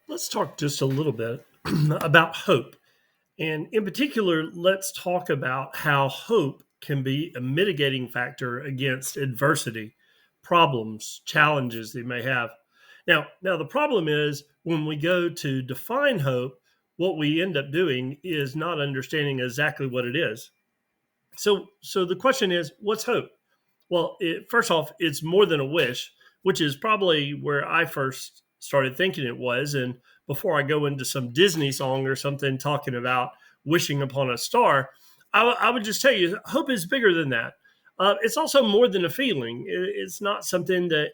Let's talk just a little bit about hope. And in particular, let's talk about how hope can be a mitigating factor against adversity, problems, challenges they may have. Now the problem is when we go to define hope, what we end up doing is not understanding exactly what it is. So the question is, what's hope? Well, first off, it's more than a wish, which is probably where I first started thinking it was. And before I go into some Disney song or something talking about wishing upon a star, I would just tell you, hope is bigger than that. It's also more than a feeling. It's not something that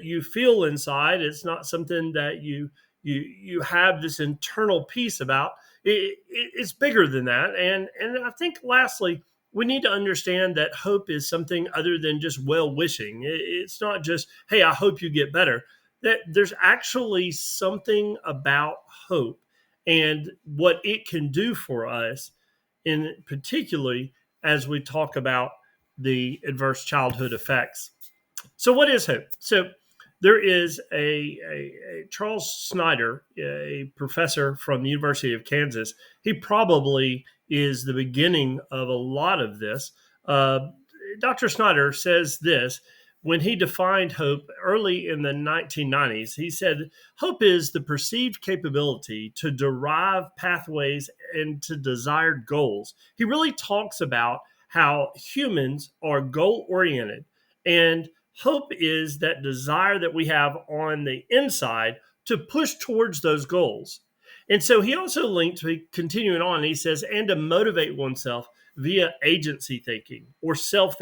you feel inside. It's not something that you have this internal peace about. It's bigger than that. And I think lastly, we need to understand that hope is something other than just well wishing. It's not just, hey, I hope you get better. That there's actually something about hope and what it can do for us, in particularly as we talk about the adverse childhood effects. So, what is hope? So, there is a Charles Snyder, a professor from the University of Kansas. He probably is the beginning of a lot of this. Uh, Dr. Snyder says this when he defined hope early in the 1990s. He said, hope is the perceived capability to derive pathways and to desired goals. He really talks about how humans are goal oriented, and hope is that desire that we have on the inside to push towards those goals. And so he also linked, continuing on, he says, and to motivate oneself via agency thinking or self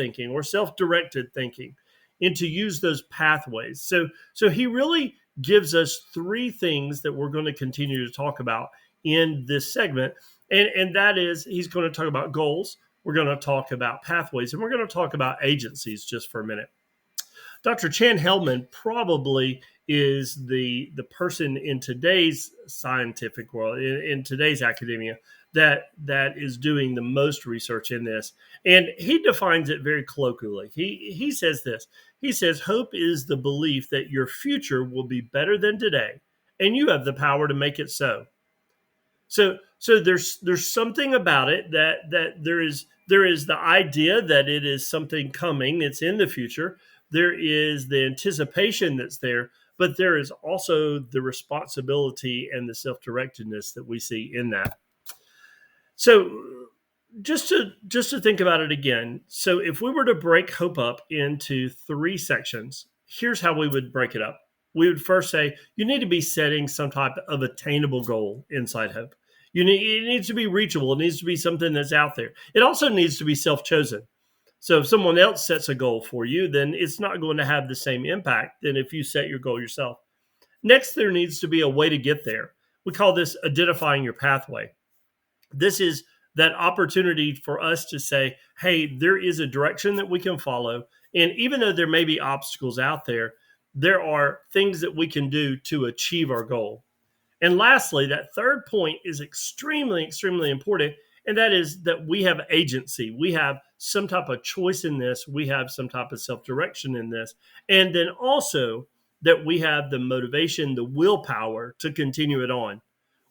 directed thinking, and to use those pathways. So he really gives us three things that we're going to continue to talk about in this segment. And that is, he's going to talk about goals, we're going to talk about pathways, and we're going to talk about agencies just for a minute. Dr. Chan Hellman probably is the person in today's scientific world, in today's academia, that is doing the most research in this. And he defines it very colloquially. He says this. He says hope is the belief that your future will be better than today, and you have the power to make it so. So there's something about it that there is the idea that it is something coming, it's in the future. There is the anticipation that's there, but there is also the responsibility and the self-directedness that we see in that. So just to think about it again. So if we were to break hope up into three sections, here's how we would break it up. We would first say you need to be setting some type of attainable goal inside hope. It needs to be reachable. It needs to be something that's out there. It also needs to be self-chosen. So if someone else sets a goal for you, then it's not going to have the same impact than if you set your goal yourself. Next, there needs to be a way to get there. We call this identifying your pathway. This is that opportunity for us to say, hey, there is a direction that we can follow. And even though there may be obstacles out there, there are things that we can do to achieve our goal. And lastly, that third point is extremely, extremely important. And that is that we have agency. We have some type of choice in this. We have some type of self direction in this. And then also that we have the motivation, the willpower to continue it on.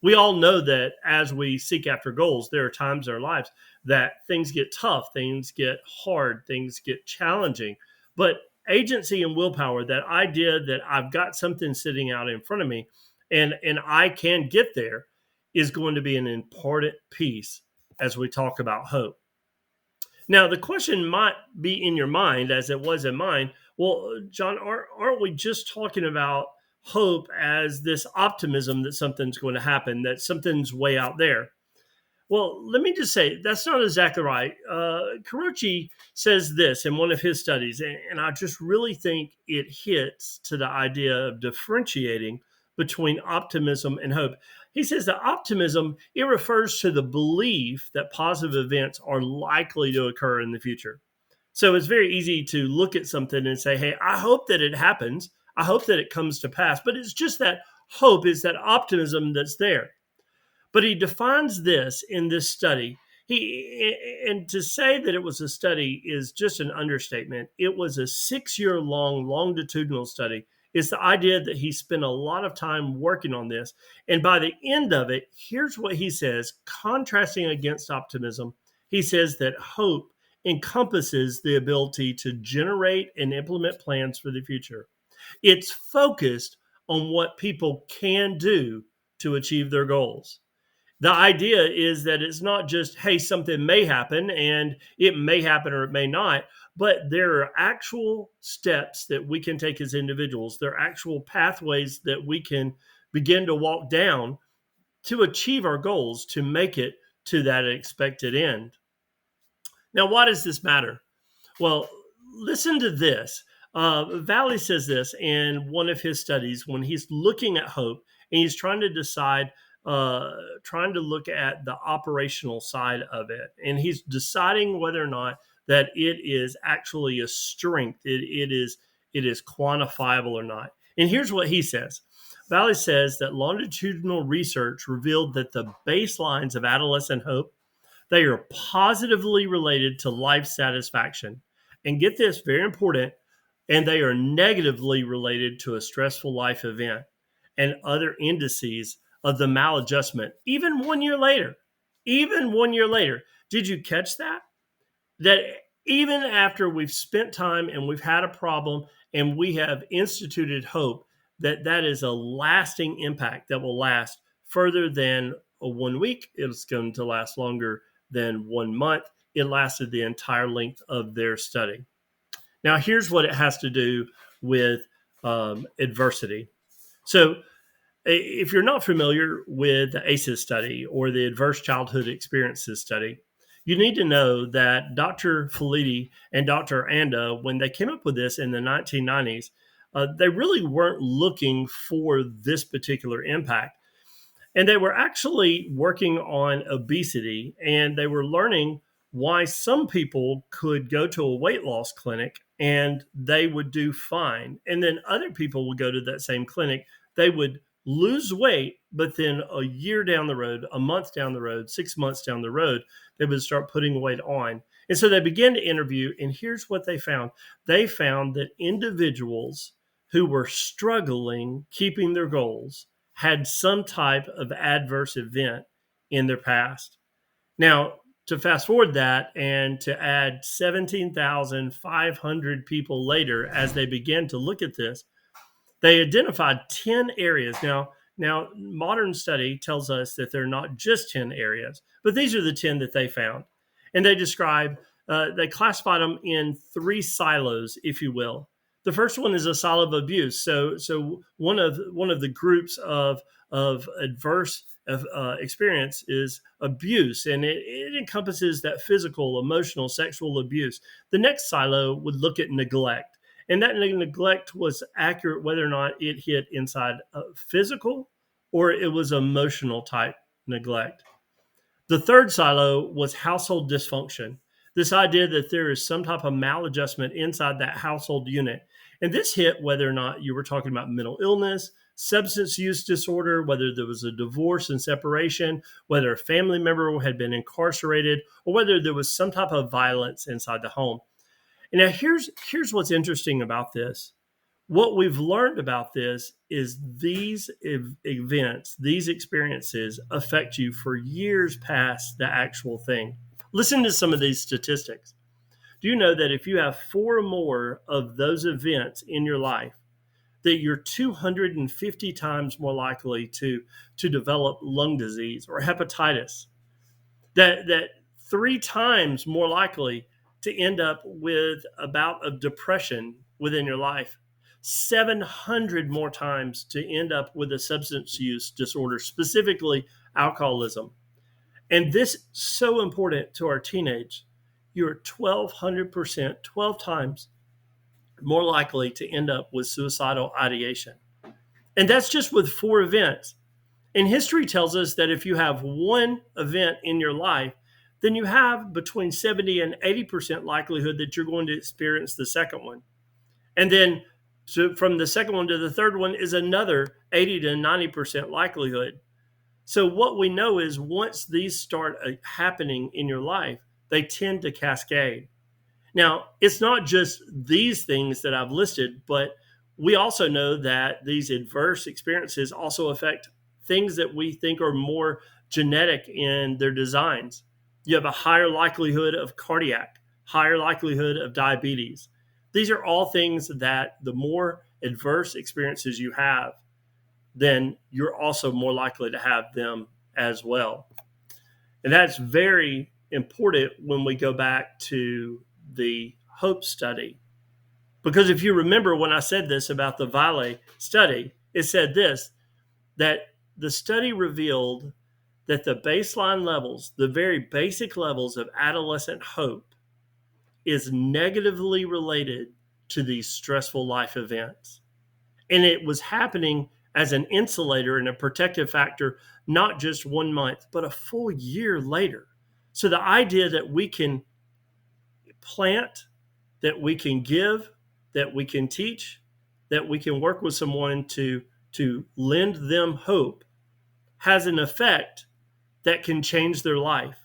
We all know that as we seek after goals, there are times in our lives that things get tough, things get hard, things get challenging. But agency and willpower, that idea that I've got something sitting out in front of me and I can get there, is going to be an important piece as we talk about hope. Now, the question might be in your mind, as it was in mine. Well, John, aren't we just talking about hope as this optimism that something's going to happen, that something's way out there? Well, let me just say that's not exactly right. Karochi says this in one of his studies, and I just really think it hits to the idea of differentiating between optimism and hope. He says that optimism, it refers to the belief that positive events are likely to occur in the future. So it's very easy to look at something and say, hey, I hope that it happens. I hope that it comes to pass. But it's just that hope, is that optimism that's there. But he defines this in this study. And to say that it was a study is just an understatement. It was a 6-year long longitudinal study It's the idea that he spent a lot of time working on this. And by the end of it, here's what he says, contrasting against optimism. He says that hope encompasses the ability to generate and implement plans for the future. It's focused on what people can do to achieve their goals. The idea is that it's not just, hey, something may happen and it may happen or it may not, but there are actual steps that we can take as individuals. There are actual pathways that we can begin to walk down to achieve our goals, to make it to that expected end. Now, why does this matter? Well, listen to this. Valley says this in one of his studies when he's looking at hope and he's trying to decide, trying to look at the operational side of it. And he's deciding whether or not that it is actually a strength, it is quantifiable or not. And here's what he says. Valley says that longitudinal research revealed that the baselines of adolescent hope, they are positively related to life satisfaction. And get this, very important, and they are negatively related to a stressful life event and other indices of the maladjustment, even 1 year later. Even 1 year later. Did you catch that? That even after we've spent time and we've had a problem and we have instituted hope, that is a lasting impact that will last further than a 1 week. It's going to last longer than 1 month. It lasted the entire length of their study. Now, here's what it has to do with adversity. So, if you're not familiar with the ACEs study or the Adverse Childhood Experiences study, you need to know that Dr. Felitti and Dr. Anda, when they came up with this in the 1990s, they really weren't looking for this particular impact. And they were actually working on obesity, and they were learning why some people could go to a weight loss clinic and they would do fine. And then other people would go to that same clinic, they would lose weight, but then a year down the road, a month down the road, 6 months down the road, they would start putting weight on. And so they began to interview, and here's what they found. They found that individuals who were struggling keeping their goals had some type of adverse event in their past. Now, to fast forward that and to add 17,500 people later, as they began to look at this, they identified 10 areas. Now, modern study tells us that they're not just 10 areas, but these are the 10 that they found. And they they classified them in 3 silos, if you will. The first one is a silo of abuse. So one of the groups of adverse experience is abuse, and it encompasses that physical, emotional, sexual abuse. The next silo would look at neglect, and that neglect was accurate whether or not it hit inside physical or it was emotional type neglect. The third silo was household dysfunction. This idea that there is some type of maladjustment inside that household unit. And this hit whether or not you were talking about mental illness, substance use disorder, whether there was a divorce and separation, whether a family member had been incarcerated, or whether there was some type of violence inside the home. And now here's what's interesting about this. What we've learned about this is these events, these experiences affect you for years past the actual thing. Listen to some of these statistics. Do you know that if you have 4 or more of those events in your life, that you're 250 times more likely to develop lung disease or hepatitis, that 3 times more likely to end up with a bout of depression within your life, 700 more times to end up with a substance use disorder, specifically alcoholism. And this is so important to our teenage. You're 1,200%, 12 times more likely to end up with suicidal ideation. And that's just with 4 events. And history tells us that if you have 1 event in your life, then you have between 70 and 80% likelihood that you're going to experience the second one. And then from the second one to the third one is another 80 to 90% likelihood. So what we know is once these start happening in your life, they tend to cascade. Now, it's not just these things that I've listed, but We also know that these adverse experiences also affect things that we think are more genetic in their designs. You have a higher likelihood of cardiac, higher likelihood of diabetes. These are all things that the more adverse experiences you have, then you're also more likely to have them as well. And that's very important when we go back to the HOPE study. Because if you remember when I said this about the Valley study, it said this, that the study revealed that the baseline levels, the very basic levels of adolescent hope, is negatively related to these stressful life events. And it was happening as an insulator and a protective factor, not just 1 month, but a full year later. So the idea that we can plant, that we can give, that we can teach, that we can work with someone to lend them hope has an effect that can change their life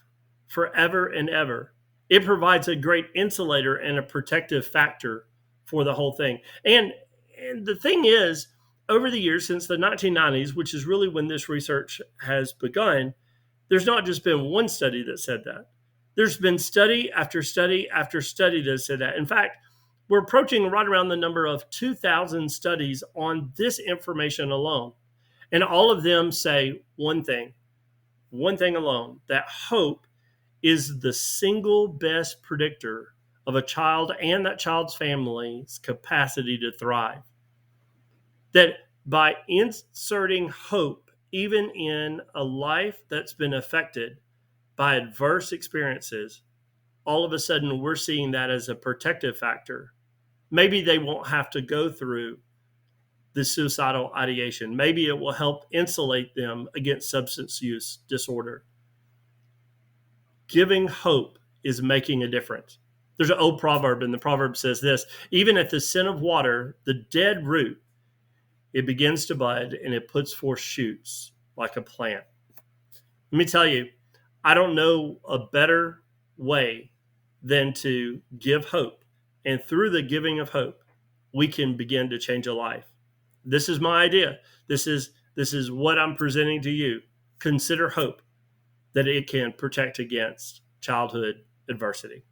forever and ever. It provides a great insulator and a protective factor for the whole thing. And the thing is, over the years since the 1990s, which is really when this research has begun, there's not just been one study that said that. There's been study after study after study that said that. In fact, we're approaching right around the number of 2,000 studies on this information alone. And all of them say one thing alone, that hope is the single best predictor of a child and that child's family's capacity to thrive. That by inserting hope, even in a life that's been affected by adverse experiences, all of a sudden we're seeing that as a protective factor. Maybe they won't have to go through the suicidal ideation. Maybe it will help insulate them against substance use disorder. Giving hope is making a difference. There's an old proverb, and the proverb says this: even at the scent of water, the dead root, it begins to bud and it puts forth shoots like a plant. Let me tell you, I don't know a better way than to give hope. And through the giving of hope, we can begin to change a life. This is my idea. This is what I'm presenting to you. Consider hope, that it can protect against childhood adversity.